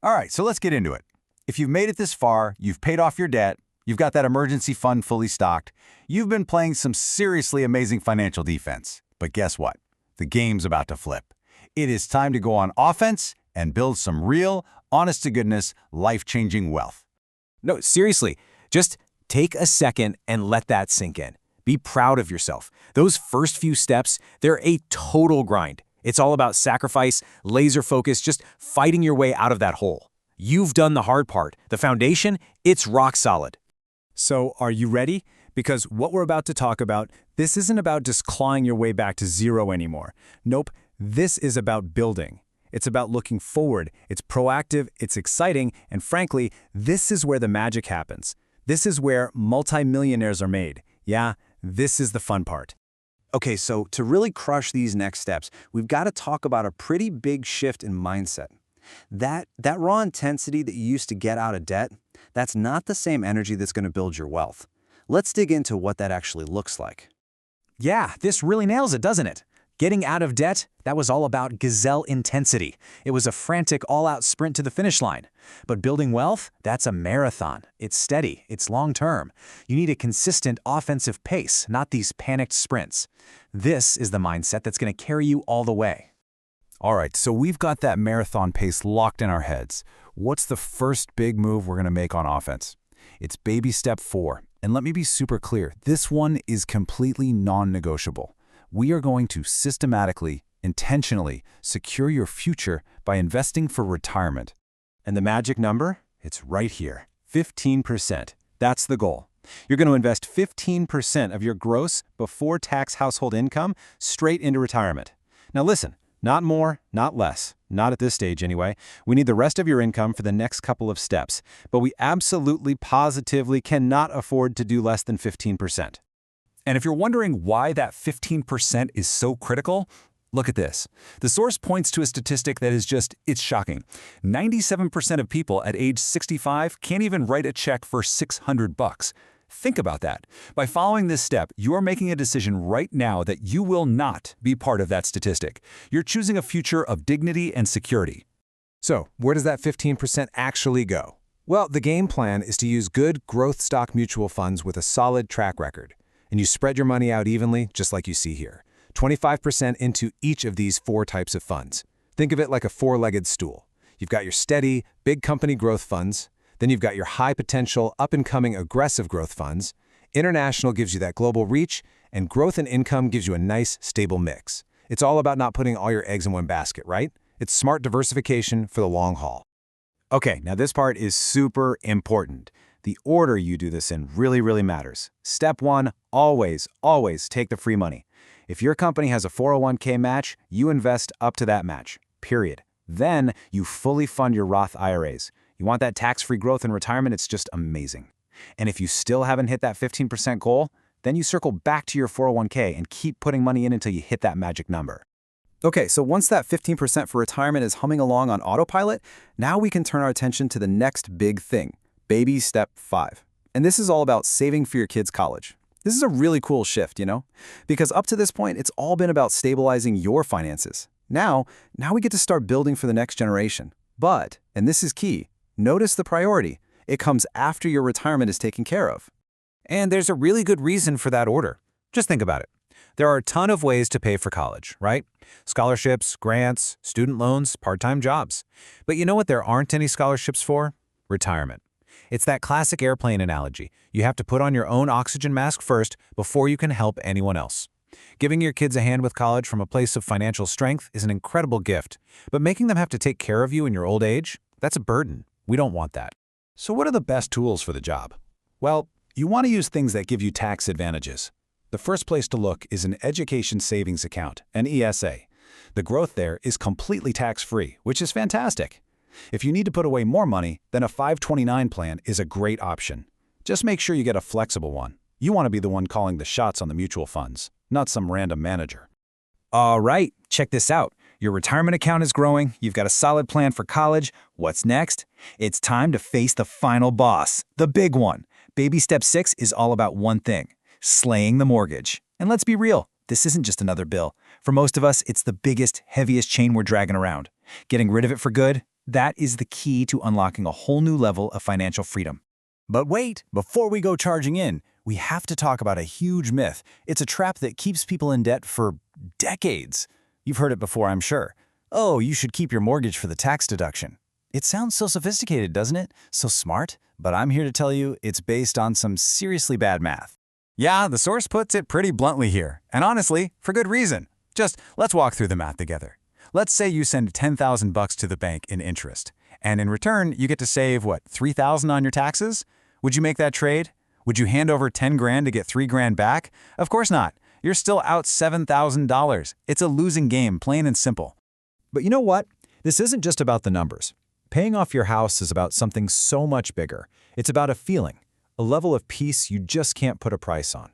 All right, so let's get into it. If you've made it this far, you've paid off your debt, you've got that emergency fund fully stocked, you've been playing some seriously amazing financial defense. But guess what? The game's about to flip. It is time to go on offense and build some real, honest-to-goodness, life-changing wealth. No, seriously, just take a second and let that sink in. Be proud of yourself. Those first few steps, they're a total grind. It's all about sacrifice, laser focus, just fighting your way out of that hole. You've done the hard part. The foundation, it's rock solid. So, are you ready? Because what we're about to talk about, this isn't about just clawing your way back to zero anymore. Nope, this is about building. It's about looking forward. It's proactive, it's exciting, and frankly, this is where the magic happens. This is where multimillionaires are made. Yeah, this is the fun part. Okay, so to really crush these next steps, we've got to talk about a pretty big shift in mindset. That raw intensity that you used to get out of debt, that's not the same energy that's going to build your wealth. Let's dig into what that actually looks like. Yeah, this really nails it, doesn't it? Getting out of debt, that was all about gazelle intensity. It was a frantic, all-out sprint to the finish line. But building wealth, that's a marathon. It's steady, it's long-term. You need a consistent offensive pace, not these panicked sprints. This is the mindset that's going to carry you all the way. All right, so we've got that marathon pace locked in our heads. What's the first big move we're going to make on offense? It's baby step 4. And let me be super clear, this one is completely non-negotiable. We are going to systematically, intentionally secure your future by investing for retirement. And the magic number? It's right here, 15%. That's the goal. You're going to invest 15% of your gross before-tax household income straight into retirement. Now listen, not more, not less. Not at this stage anyway. We need the rest of your income for the next couple of steps, but we absolutely, positively cannot afford to do less than 15%. And if you're wondering why that 15% is so critical, look at this. The source points to a statistic that is it's shocking. 97% of people at age 65 can't even write a check for $600. Think about that. By following this step, you're making a decision right now that you will not be part of that statistic. You're choosing a future of dignity and security. So, where does that 15% actually go? Well, the game plan is to use good growth stock mutual funds with a solid track record. And you spread your money out evenly, just like you see here. 25% into each of these 4 types of funds. Think of it like a 4-legged stool. You've got your steady, big company growth funds. Then you've got your high-potential, up-and-coming aggressive growth funds. International gives you that global reach, and growth and income gives you a nice, stable mix. It's all about not putting all your eggs in one basket, right? It's smart diversification for the long haul. Okay, now this part is super important. The order you do this in really, really matters. Step 1, always take the free money. If your company has a 401k match, you invest up to that match, period. Then you fully fund your Roth IRAs. You want that tax-free growth in retirement? It's just amazing. And if you still haven't hit that 15% goal, then you circle back to your 401k and keep putting money in until you hit that magic number. Okay, so once that 15% for retirement is humming along on autopilot, now we can turn our attention to the next big thing, baby step 5. And this is all about saving for your kids' college. This is a really cool shift, you know? Because up to this point, it's all been about stabilizing your finances. Now we get to start building for the next generation. But, and this is key, notice the priority. It comes after your retirement is taken care of. And there's a really good reason for that order. Just think about it. There are a ton of ways to pay for college, right? Scholarships, grants, student loans, part-time jobs. But you know what there aren't any scholarships for? Retirement. It's that classic airplane analogy. You have to put on your own oxygen mask first before you can help anyone else. Giving your kids a hand with college from a place of financial strength is an incredible gift, but making them have to take care of you in your old age, that's a burden. We don't want that. So what are the best tools for the job? Well, you want to use things that give you tax advantages. The first place to look is an education savings account, an ESA. The growth there is completely tax-free, which is fantastic. If you need to put away more money, then a 529 plan is a great option. Just make sure you get a flexible one. You want to be the one calling the shots on the mutual funds, not some random manager. All right, check this out. Your retirement account is growing, you've got a solid plan for college. What's next? It's time to face the final boss, the big one. Baby step 6 is all about one thing, slaying the mortgage. And let's be real, this isn't just another bill. For most of us, it's the biggest, heaviest chain we're dragging around. Getting rid of it for good? That is the key to unlocking a whole new level of financial freedom. But wait, before we go charging in, we have to talk about a huge myth. It's a trap that keeps people in debt for decades. You've heard it before, I'm sure. Oh, you should keep your mortgage for the tax deduction. It sounds so sophisticated, doesn't it? So smart, but I'm here to tell you it's based on some seriously bad math. Yeah, the source puts it pretty bluntly here, and honestly, for good reason. Just let's walk through the math together. Let's say you send $10,000 to the bank in interest, and in return, you get to save, what, $3,000 on your taxes? Would you make that trade? Would you hand over 10 grand to get 3 grand back? Of course not. You're still out $7,000. It's a losing game, plain and simple. But you know what? This isn't just about the numbers. Paying off your house is about something so much bigger. It's about a feeling, a level of peace you just can't put a price on.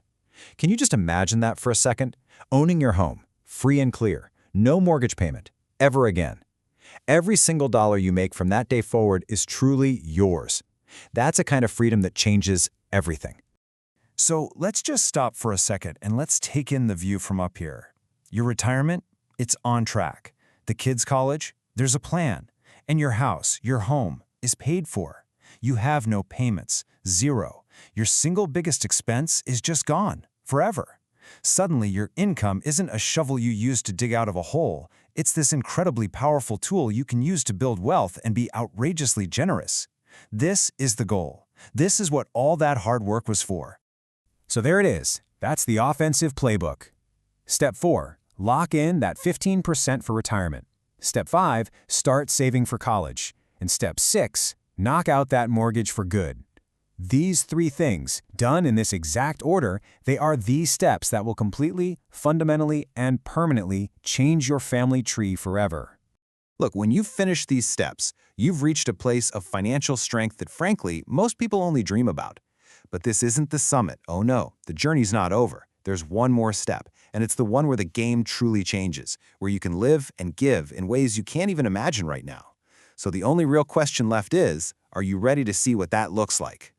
Can you just imagine that for a second? Owning your home, free and clear, no mortgage payment, ever again. Every single dollar you make from that day forward is truly yours. That's a kind of freedom that changes everything. So let's just stop for a second and let's take in the view from up here. Your retirement, it's on track. The kids' college, there's a plan. And your house, your home, is paid for. You have no payments, zero. Your single biggest expense is just gone, forever. Suddenly, your income isn't a shovel you use to dig out of a hole. It's this incredibly powerful tool you can use to build wealth and be outrageously generous. This is the goal. This is what all that hard work was for. So there it is. That's the offensive playbook. Step 4, lock in that 15% for retirement. Step 5, start saving for college. And Step 6, knock out that mortgage for good. These 3 things, done in this exact order, they are the steps that will completely, fundamentally, and permanently change your family tree forever. Look, when you've finished these steps, you've reached a place of financial strength that, frankly, most people only dream about. But this isn't the summit. Oh no, the journey's not over. There's one more step, and it's the one where the game truly changes, where you can live and give in ways you can't even imagine right now. So the only real question left is, are you ready to see what that looks like?